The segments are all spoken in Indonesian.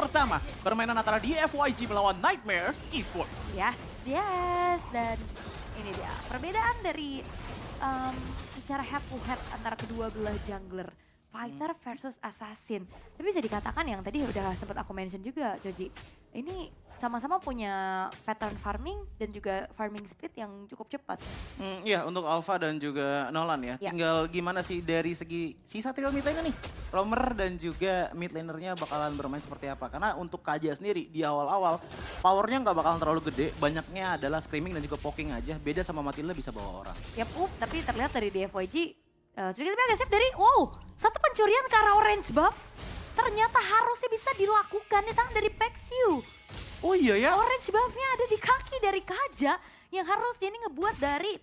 pertama permainan antara DFYG melawan Nightmare Esports. Yes. Dan ini dia perbedaan dari secara head to head antara kedua belah jungler. Fighter versus Assassin. Tapi bisa dikatakan yang tadi udah sempat aku mention juga, Joji. Ini sama-sama punya pattern farming dan juga farming speed yang cukup cepat. Iya, untuk Alpha dan juga Nolan ya. Tinggal gimana sih dari segi sisa trio mid lane nih. Roamer dan juga mid lanernya bakalan bermain seperti apa. Karena untuk Kaja sendiri di awal-awal powernya nggak bakalan terlalu gede. Banyaknya adalah screaming dan juga poking aja. Beda sama Matilda bisa bawa orang. Tapi terlihat dari DFYG sedikit lebih agresif dari, satu pencurian ke arah orange buff. Ternyata harusnya bisa dilakukan di tangan dari Pexiu. Oh iya ya? Orange buffnya ada di kaki dari Kaja yang harusnya ini ngebuat dari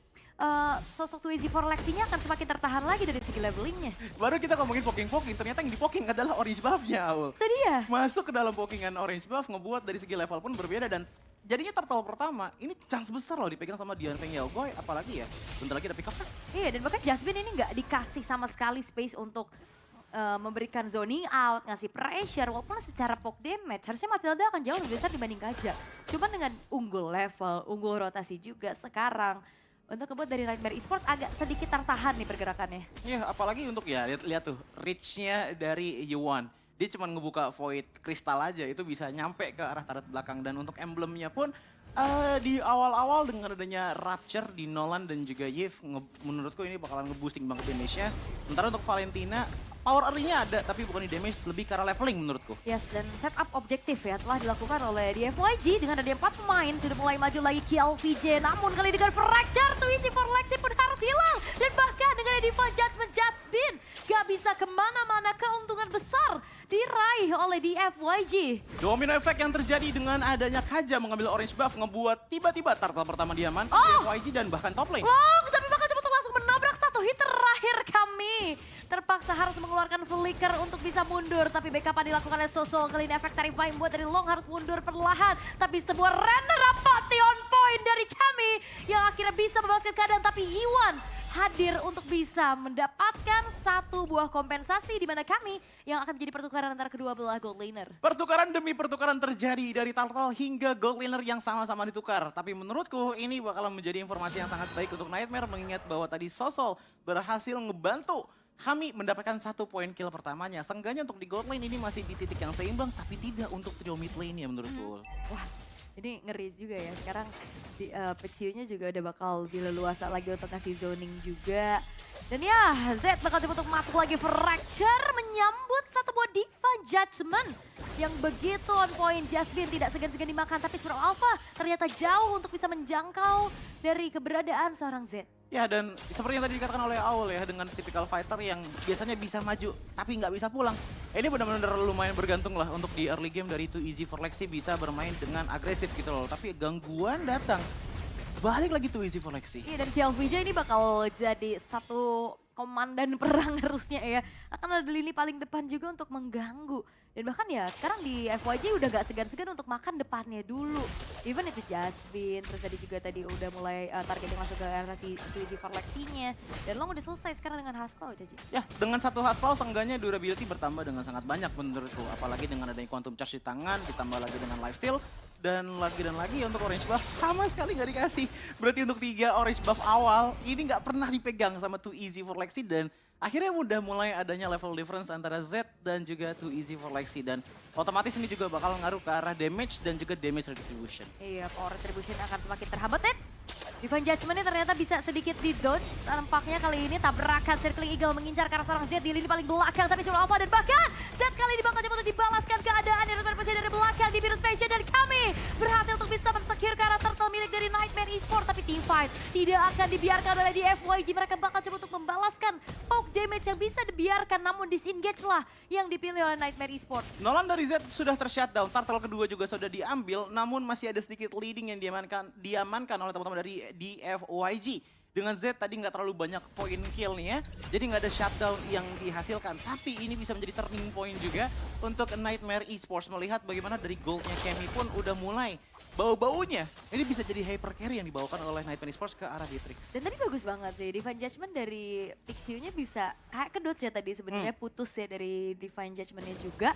sosok Twizy for Lexi-nya akan semakin tertahan lagi dari segi levelingnya. Baru kita ngomongin poking-poking, ternyata yang di-poking adalah orange buff-nya, Aul. Itu dia. Masuk ke dalam pokingan orange buff, ngebuat dari segi level pun berbeda dan jadinya turtle pertama, ini chance besar loh dipegang sama Dian Feng Yaogoy, apalagi ya, bentar lagi ada pick up kan? Iya, dan bahkan Jasmine ini nggak dikasih sama sekali space untuk memberikan zoning out, ngasih pressure, walaupun secara poke damage, harusnya Matilda akan jauh lebih besar dibanding Kaja. Cuman dengan unggul level, unggul rotasi juga sekarang, untuk kebuat dari Nightmare Esports agak sedikit tertahan nih pergerakannya. Iya, apalagi untuk ya, lihat tuh, reach-nya dari Yuan. Dia cuma ngebuka void kristal aja, itu bisa nyampe ke arah turret belakang. Dan untuk emblemnya pun di awal-awal dengan adanya Rapture di Nolan dan juga Yves, menurutku ini bakalan nge-boosting banget damage-nya. Sementara untuk Valentina, power early-nya ada, tapi bukan di damage, lebih ke arah leveling menurutku. Yes, dan setup objektif ya telah dilakukan oleh DFYG dengan ada 4 pemain. Sudah mulai maju lagi KLVJ, namun kali dengan Fracture, Twizy for Lexi pun harus hilang. Dan bahkan dengan Divine Judgment Judgment, gak bisa kemana-mana, keuntungan besar diraih oleh DFYG. Domino effect yang terjadi dengan adanya Kaja mengambil orange buff, ngebuat tiba-tiba turtle pertama diaman, DFYG dan bahkan top lane. Tapi bahkan cepat langsung menabrak satu hit terakhir kami. Terpaksa harus mengeluarkan flicker untuk bisa mundur. Tapi backupan dilakukan oleh Soso. Kali ini efek Tarify membuat dari Long harus mundur perlahan. Tapi sebuah Renner Rapati on point dari kami. Yang akhirnya bisa membalaskan keadaan. Tapi Iwan hadir untuk bisa mendapatkan satu buah kompensasi. Di mana kami yang akan menjadi pertukaran antara kedua belah gold laner. Pertukaran demi pertukaran terjadi dari Turtle hingga gold laner yang sama-sama ditukar. Tapi menurutku ini bakalan menjadi informasi yang sangat baik untuk Nightmare. Mengingat bahwa tadi Sosol berhasil ngebantu kami mendapatkan 1 poin kill pertamanya. Seenggaknya untuk di gold lane ini masih di titik yang seimbang, tapi tidak untuk trio mid lane ya menurutku. Wah, ini ngeri juga ya. Sekarang Pexiu-nya juga udah bakal lebih leluasa lagi untuk ngasih zoning juga. Dan ya, Z bakal coba untuk masuk lagi Fracture menyambut satu buah Divine Judgment yang begitu on point. Jasmine tidak segan-segan dimakan, tapi Sprout Alpha ternyata jauh untuk bisa menjangkau dari keberadaan seorang Z. Ya, dan seperti yang tadi dikatakan oleh Aul ya, dengan typical fighter yang biasanya bisa maju tapi nggak bisa pulang. Ini benar-benar lumayan bergantung lah untuk di early game dari Twizy for Lexi bisa bermain dengan agresif gitu loh. Tapi gangguan datang, balik lagi Twizy for Lexi. Iya, dan KLVJ ini bakal jadi satu komandan perang harusnya ya. Akan ada lini paling depan juga untuk mengganggu. Dan bahkan ya sekarang di FYG udah gak segan-segan untuk makan depannya dulu. Even itu Jasmine, terus tadi udah mulai targeting masuk ke arah Twizy for Lexi-nya. Dan Long udah selesai sekarang dengan Haskell, Joji. Ya, dengan satu Haskell seenggaknya durability bertambah dengan sangat banyak menurutku. Apalagi dengan adanya Quantum Charge di tangan, ditambah lagi dengan lifesteal. Dan lagi untuk orange buff sama sekali nggak dikasih. Berarti untuk 3 orange buff awal ini nggak pernah dipegang sama Twizy for Lexi dan akhirnya udah mulai adanya level difference antara Z dan juga Twizy for Lexi dan otomatis ini juga bakal ngaruh ke arah damage dan juga damage retribution. Iya, power retribution akan semakin terhambat. Divine Judgment-nya ternyata bisa sedikit di-dodge. Tampaknya kali ini tabrakan Circling Eagle mengincar ke arah seorang Z di lini paling belakang. Tapi Sprout Alpha dan bahkan Z kali ini bakal coba untuk dibalaskan keadaan yang dari belakang di Virus Passion. Dan kami berhasil untuk bisa men-secure ke arah turtle milik dari Nightmare Esports. Tapi teamfight tidak akan dibiarkan oleh DFYG. Mereka bakal coba untuk membalaskan poke damage yang bisa dibiarkan. Namun disengage lah yang dipilih oleh Nightmare Esports. Nolan dari Z sudah tershutdown, turtle kedua juga sudah diambil. Namun masih ada sedikit leading yang diamankan oleh teman-teman dari DFYG. Dengan Z tadi nggak terlalu banyak poin kill-nya, jadi nggak ada shutdown yang dihasilkan. Tapi ini bisa menjadi turning point juga untuk Nightmare Esports, melihat bagaimana dari goldnya Kemi pun udah mulai bau-baunya. Ini bisa jadi hyper carry yang dibawakan oleh Nightmare Esports ke arah Beatrix. Dan tadi bagus banget sih, Divine Judgment dari Pixiu-nya bisa kayak kedot ya tadi sebenarnya putus ya dari Divine Judgment-nya juga.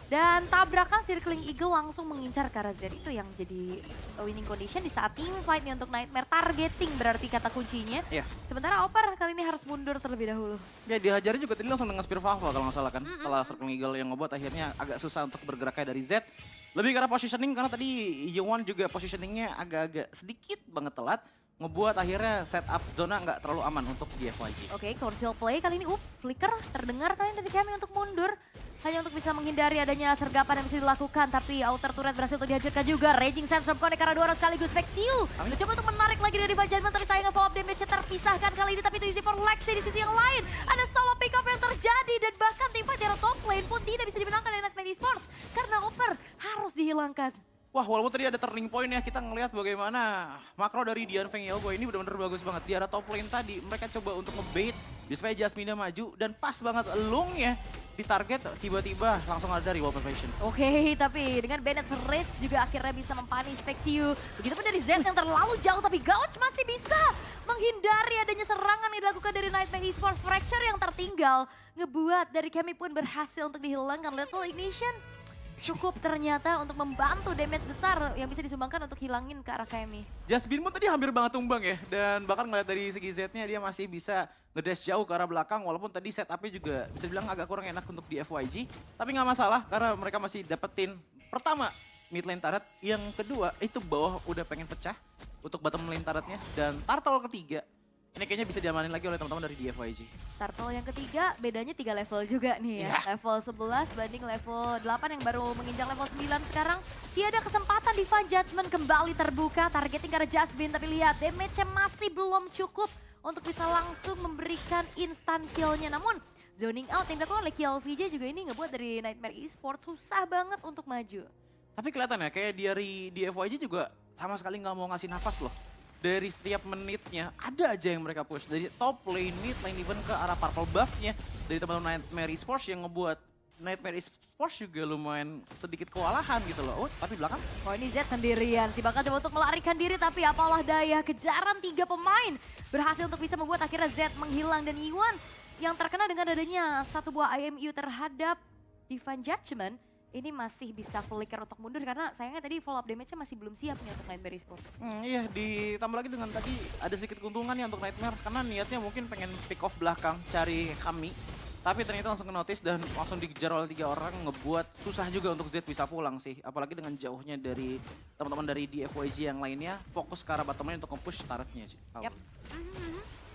Dan tabrakan Circling Eagle langsung mengincar ke arah Z, itu yang jadi winning condition di saat team fight nih untuk Nightmare. Targeting berarti kata kuncinya. Iya. Sementara Oper kali ini harus mundur terlebih dahulu. Ya dihajarnya juga tadi langsung dengan Spear Valve kalau nggak salah kan. Setelah Circling Eagle yang ngebuat akhirnya agak susah untuk bergeraknya dari Z. Lebih karena positioning, karena tadi Yewan juga positioningnya agak-agak sedikit banget telat. Ngebuat akhirnya setup zona nggak terlalu aman untuk di FYG. Oke, Conceal Play kali ini flicker terdengar kalian dari kami untuk mundur. Hanya untuk bisa menghindari adanya sergapan yang bisa dilakukan. Tapi outer turret berhasil untuk dihancurkan juga. Raging Sandstorm connect karena dua orang sekaligus. Vexiu mencoba untuk menarik lagi dari Bajanman. Tapi sayangnya follow up damage-nya terpisahkan kali ini. Tapi itu easy for Lexi di sisi yang lain. Ada solo pick up yang terjadi. Dan bahkan tim fight di arah top lane pun tidak bisa dimenangkan dari Nightmare Esports. Karena Oper harus dihilangkan. Wah, walaupun tadi ada turning point ya, kita ngelihat bagaimana makro dari Dian Feng Yao ini benar-benar bagus banget. Di arah top lane tadi, mereka coba untuk ngebait supaya Jasmine maju, dan pas banget elungnya di target, tiba-tiba langsung ada dari Wall Perfection. Oke, tapi dengan Bennett Rage juga akhirnya bisa mempunish Vexiu. Begitupun dari Z yang terlalu jauh, tapi Gouch masih bisa menghindari adanya serangan yang dilakukan dari Nightmare Esports. Fracture yang tertinggal ngebuat dari Kemi pun berhasil untuk dihilangkan. Lethal Ignition cukup ternyata untuk membantu damage besar yang bisa disumbangkan untuk hilangin ke arah Kemi. Jasmine pun tadi hampir banget tumbang ya, dan bahkan ngeliat dari segi Z-nya dia masih bisa ngedash jauh ke arah belakang, walaupun tadi setupnya juga bisa dibilang agak kurang enak untuk di FYG. Tapi nggak masalah karena mereka masih dapetin pertama mid lane turret, yang kedua itu bawah udah pengen pecah untuk bottom lane turretnya, dan turtle ketiga ini kayaknya bisa diamanin lagi oleh teman-teman dari DFYG. Turtle yang ketiga bedanya 3 level juga nih ya. Level 11 banding level 8 yang baru menginjak level 9 sekarang. Tiada kesempatan Divine Judgment kembali terbuka. Targeting ke arah Jasmine, tapi lihat damage-nya masih belum cukup untuk bisa langsung memberikan instant kill-nya. Namun zoning out yang dilakukan oleh KLVJ juga ini ngebuat dari Nightmare Esports susah banget untuk maju. Tapi kelihatan ya, kayak dari DFYG juga sama sekali nggak mau ngasih nafas loh. Dari setiap menitnya ada aja yang mereka push. Dari top lane, mid lane, even ke arah purple buff-nya dari teman-teman Nightmare Esports yang ngebuat Nightmare Esports juga lumayan sedikit kewalahan gitu loh. Oh, tapi belakang. Oh, ini Z sendirian sih, bakal coba untuk melarikan diri, tapi apalah daya, kejaran 3 pemain berhasil untuk bisa membuat akhirnya Z menghilang. Dan Iwan yang terkena dengan adanya satu buah IMU terhadap Divine Judgment ini masih bisa flicker untuk mundur karena sayangnya tadi follow up damage-nya masih belum siap nih untuk Nightmare Esports. Iya, ditambah lagi dengan tadi ada sedikit keuntungan ya untuk Nightmare, karena niatnya mungkin pengen pick off belakang cari Kami. Tapi ternyata langsung ke-notice dan langsung dikejar oleh 3 orang, ngebuat susah juga untuk Z bisa pulang sih. Apalagi dengan jauhnya dari teman-teman dari DFYG yang lainnya, fokus ke arah bottom lane untuk nge-push turretnya sih. Yap.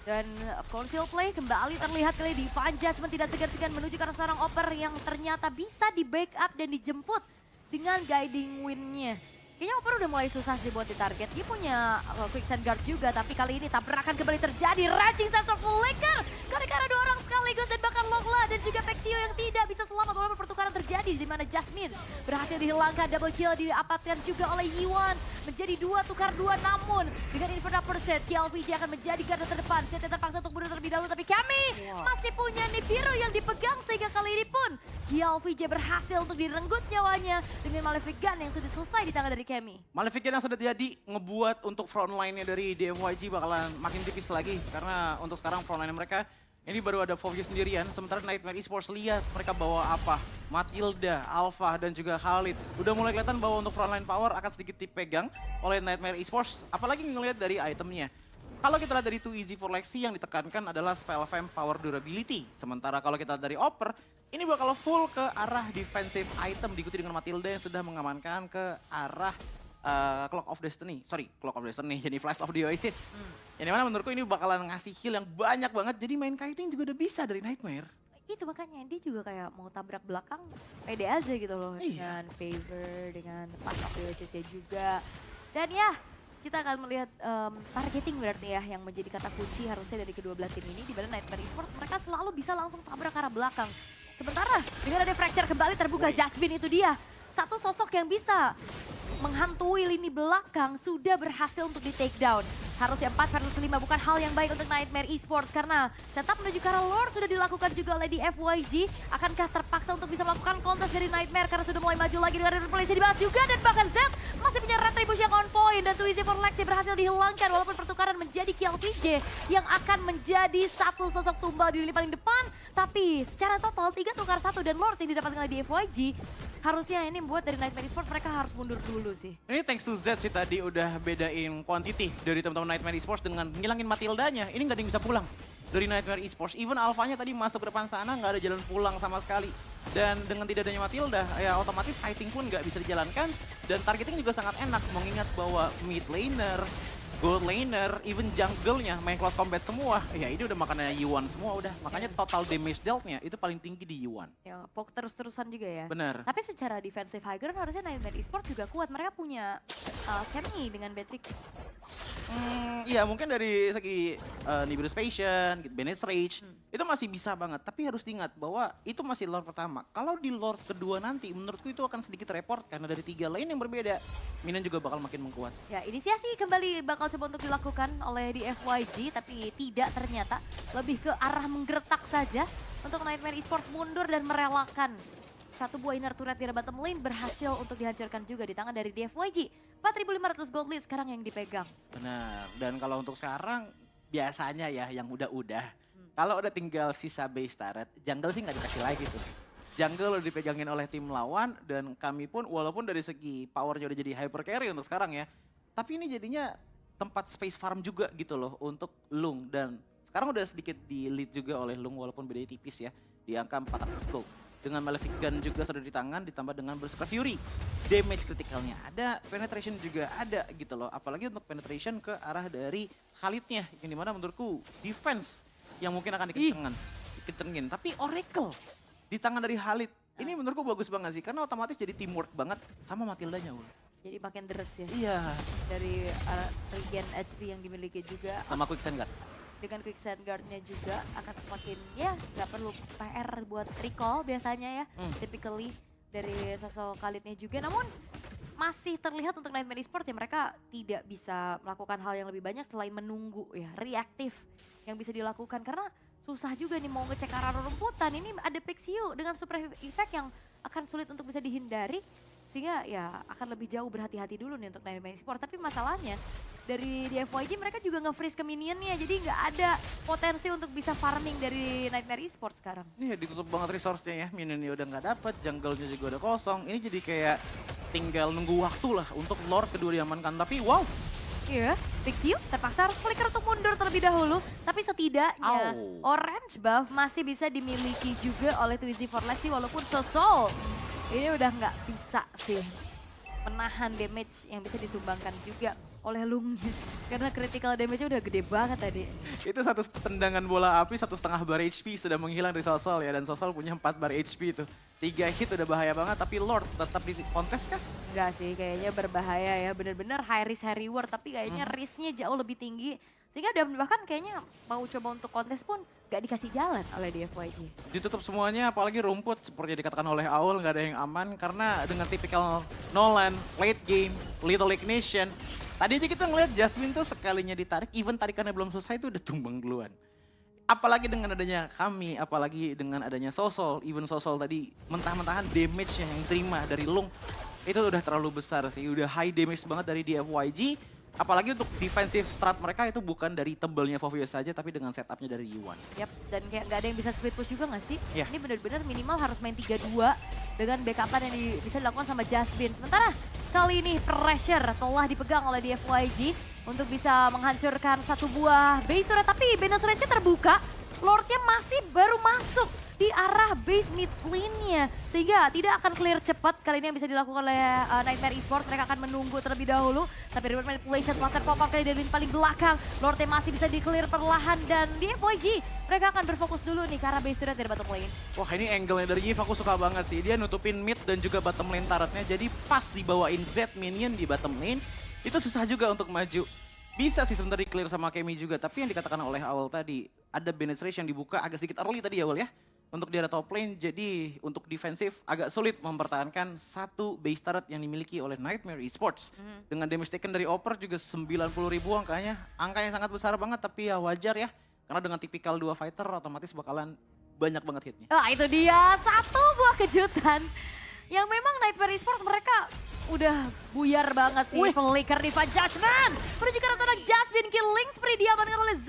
Dan Conceal Play kembali terlihat kali di Divine Judgment tidak segan-segan menuju ke arah seorang Oper yang ternyata bisa di backup dan dijemput dengan guiding wind-nya. Kayaknya Oper udah mulai susah sih buat ditarget. Dia punya quicksand guard juga, tapi kali ini tabrakan kembali terjadi. Raging Sensor Flicker karena 2 orang sekaligus, dan bahkan Logla dan juga Vexiu yang tidak bisa selamat walaupun pertukaran terjadi di mana Jasmine berhasil dihilangkan. Double kill didapatkan juga oleh Yiwan. Menjadi 2 tukar 2, namun dengan Inferno Perset, KLVJ akan menjadi garda terdepan. Zeta terpaksa untuk mundur terlebih dahulu, tapi kami masih punya Nibiru yang dipegang sehingga kali ini pun KLVJ berhasil untuk direnggut nyawanya dengan Malefic Gun yang sudah selesai di tangan dari Kemi. Malefic yang sudah jadi ngebuat untuk front line-nya dari DFYG bakalan makin tipis lagi, karena untuk sekarang front line mereka ini baru ada Fovio sendirian, sementara Nightmare Esports lihat mereka bawa apa. Matilda, Alpha, dan juga Khalid. Udah mulai kelihatan bahwa untuk frontline power akan sedikit dipegang oleh Nightmare Esports, apalagi ngelihat dari itemnya. Kalau kita lihat dari Too Easy for Lexi, yang ditekankan adalah Spell Fam Power Durability. Sementara kalau kita lihat dari Oper, ini bakal full ke arah defensive item, diikuti dengan Matilda yang sudah mengamankan ke arah Clock of Destiny. Sorry, Clock of Destiny, jadi Flash of the Oasis. Yang dimana menurutku ini bakalan ngasih heal yang banyak banget, jadi main kiting juga udah bisa dari Nightmare. Itu makanya dia juga kayak mau tabrak belakang pede aja gitu loh. Dengan favor, dengan Pass of the Oasis juga. Dan ya, kita akan melihat targeting berarti ya yang menjadi kata kunci harusnya dari kedua belah tim ini, di mana Nightmare Esports mereka selalu bisa langsung tabrak ke arah belakang. Sementara dengan ada fracture kembali terbuka, Jasmine itu dia. Satu sosok yang bisa menghantui lini belakang sudah berhasil untuk di take down. Harusnya 4 versus 5 bukan hal yang baik untuk Nightmare Esports karena setup menuju ke arah Lord sudah dilakukan juga oleh di FYG. Akankah terpaksa untuk bisa melakukan kontes dari Nightmare karena sudah mulai maju lagi dengan replacement dibalas juga dan bahkan Z masih punya retribution on point dan Twizy for Lexi berhasil dihilangkan walaupun pertukaran menjadi kill PJ yang akan menjadi satu sosok tumbal di lini paling depan. Tapi secara total 3 tukar 1 dan Lord yang didapatkan oleh di FYG harusnya ini membuat dari Nightmare Esports mereka harus mundur dulu sih. Ini thanks to Z sih tadi udah bedain quantity dari teman-teman Nightmare Esports dengan ngilangin Matildanya. Ini nggak ada yang bisa pulang dari Nightmare Esports. Even Alphanya tadi masuk ke depan sana nggak ada jalan pulang sama sekali. Dan dengan tidak adanya Matilda, ya otomatis fighting pun nggak bisa dijalankan. Dan targeting juga sangat enak, mengingat bahwa mid laner, gold laner, even jungle-nya main close combat semua. Ya ini udah makanannya Yuan semua udah. Makanya total damage dealt-nya itu paling tinggi di Yuan. Ya, poke terus-terusan juga ya. Bener. Tapi secara defensive high ground harusnya Nightmare Esports juga kuat. Mereka punya Kemi dengan Beatrix. Iya mungkin dari segi Nibiru's Passion, Bane's Rage, itu masih bisa banget. Tapi harus diingat bahwa itu masih Lord pertama. Kalau di Lord kedua nanti menurutku itu akan sedikit repot karena dari 3 lane yang berbeda. Minion juga bakal makin mengkuat. Ya inisiasi kembali bakal coba untuk dilakukan oleh di FYG. Tapi tidak ternyata lebih ke arah menggertak saja. Untuk Nightmare Esports mundur dan merelakan satu buah inner turret di bottom lane berhasil untuk dihancurkan juga di tangan dari DFYG. 4.500 gold lead sekarang yang dipegang. Benar. Dan kalau untuk sekarang biasanya ya yang udah-udah. Kalau udah tinggal sisa base turret, jungle sih nggak dikasih lagi tuh. Jungle udah dipegangin oleh tim lawan dan kami pun walaupun dari segi powernya udah jadi hyper carry untuk sekarang ya. Tapi ini jadinya tempat space farm juga gitu loh untuk Lung. Dan sekarang udah sedikit di lead juga oleh Lung walaupun beda tipis ya. Di angka 400 gold. Dengan Malefic Gun juga sudah di tangan ditambah dengan Berserker Fury. Damage kritikalnya ada, penetration juga ada gitu loh. Apalagi untuk penetration ke arah dari Khalidnya. Yang dimana menurutku defense yang mungkin akan dikencengin. Tapi Oracle di tangan dari Khalid. Ini menurutku bagus banget sih karena otomatis jadi teamwork banget sama Matildanya. Jadi makin deres ya. Iya. Dari regen HP yang dimiliki juga. Sama Quicksand Guard. Dengan quicksand guard-nya juga akan semakin ya nggak perlu PR buat recall biasanya ya. Typically dari sosok Khalidnya juga. Namun masih terlihat untuk Nightmare Esports ya mereka tidak bisa melakukan hal yang lebih banyak selain menunggu ya. Reaktif yang bisa dilakukan karena susah juga nih mau ngecek arah rumputan. Ini ada Pixiu dengan super effect yang akan sulit untuk bisa dihindari. Sehingga ya akan lebih jauh berhati-hati dulu nih untuk Nightmare Esports. Tapi masalahnya dari DFYG mereka juga nge-freeze ke minionnya. Jadi nggak ada potensi untuk bisa farming dari Nightmare Esports sekarang. Iya ditutup banget resource-nya ya. Minionnya udah nggak dapet, jungle-nya juga udah kosong. Ini jadi kayak tinggal nunggu waktu lah untuk Lord kedua diamankan. Tapi wow. Iya, Pixiu terpaksa harus flicker untuk mundur terlebih dahulu. Tapi setidaknya orange buff masih bisa dimiliki juga oleh Twizy for Lexi walaupun Sosol ini udah nggak bisa sih menahan damage yang bisa disumbangkan juga oleh Lung. Karena critical damage-nya udah gede banget tadi. Itu satu tendangan bola api, 1,5 bar HP sudah menghilang dari Sosol ya. Dan Sosol punya 4 bar HP itu. 3 hit udah bahaya banget, tapi Lord tetap di kontes kah? Enggak sih, kayaknya berbahaya ya. Bener-bener high risk, high reward. Tapi kayaknya risk-nya jauh lebih tinggi. Sehingga udah bahkan kayaknya mau coba untuk kontes pun gak dikasih jalan oleh DFYG. Ditutup semuanya, apalagi rumput seperti dikatakan oleh Aul nggak ada yang aman karena dengan tipikal Nolan, late game, little ignition. Tadi aja kita ngeliat Jasmine tuh sekalinya ditarik, even tarikannya belum selesai tuh udah tumbang duluan. Apalagi dengan adanya kami, apalagi dengan adanya Sosol, even Sosol tadi mentah-mentahan damage-nya yang terima dari Lung. Itu udah terlalu besar sih, udah high damage banget dari DFYG. Apalagi untuk defensive strat mereka itu bukan dari tebelnya Fovio saja, tapi dengan setupnya dari Yuan. Yap, dan kayak nggak ada yang bisa split push juga nggak sih? Yeah. Ini benar-benar minimal harus main 3-2 dengan backupan yang bisa dilakukan sama Jasmine. Sementara kali ini pressure telah dipegang oleh DFYG untuk bisa menghancurkan satu buah base turret. Tapi Bane's Rage-nya terbuka, Lord-nya masih baru masuk di arah base mid lane-nya. Sehingga tidak akan clear cepat. Kali ini yang bisa dilakukan oleh Nightmare Esports. Mereka akan menunggu terlebih dahulu. Tapi reward manipulation telah terpop-up kali dari lane paling belakang. Lord-nya masih bisa di-clear perlahan. Dan di FYG mereka akan berfokus dulu nih ke arah base turret dari bottom lane. Wah ini angle-nya dari Yves aku suka banget sih. Dia nutupin mid dan juga bottom lane turretnya. Jadi pas dibawain Z minion di bottom lane. Itu susah juga untuk maju. Bisa sih sebentar di-clear sama Kemi juga. Tapi yang dikatakan oleh Awal tadi. Ada Bane's Rage yang dibuka agak sedikit early tadi ya Awal ya. untuk di area top lane. Jadi untuk defensif agak sulit mempertahankan satu base turret yang dimiliki oleh Nightmare Esports. Dengan damage taken dari Oper juga 90.000 angkanya. Angka yang sangat besar banget tapi ya wajar ya. Karena dengan tipikal dua fighter otomatis bakalan banyak banget hitnya. Ah, itu dia satu buah kejutan yang memang Nightmare Esports mereka udah buyar banget sih. Flicker di Judgment menuju ke arah sana, Jasmine killing spree diamankan oleh Z.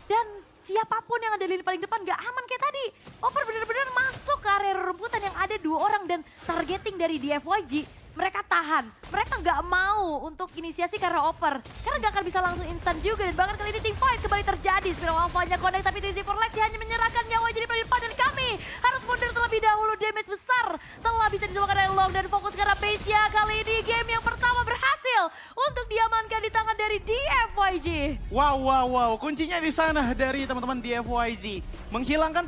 Dan siapapun yang ada di lini paling depan gak aman kayak tadi. Oper benar-benar masuk ke area rumputan yang ada 2 orang dan targeting dari DFYG. Mereka tahan, mereka nggak mau untuk inisiasi karena Oper. Karena nggak akan bisa langsung instan juga dan bahkan kali ini team fight kembali terjadi. Spiral Alpha-nya connect tapi Twizy for Lexi hanya menyerahkan nyawa jadi paling dan kami harus mundur terlebih dahulu. Damage besar telah bisa disamakan dari Long dan fokus ke arah base-nya. Kali ini game yang pertama berhasil untuk diamankan di tangan dari DFYG. Wow, kuncinya di sana dari teman-teman DFYG. Menghilangkan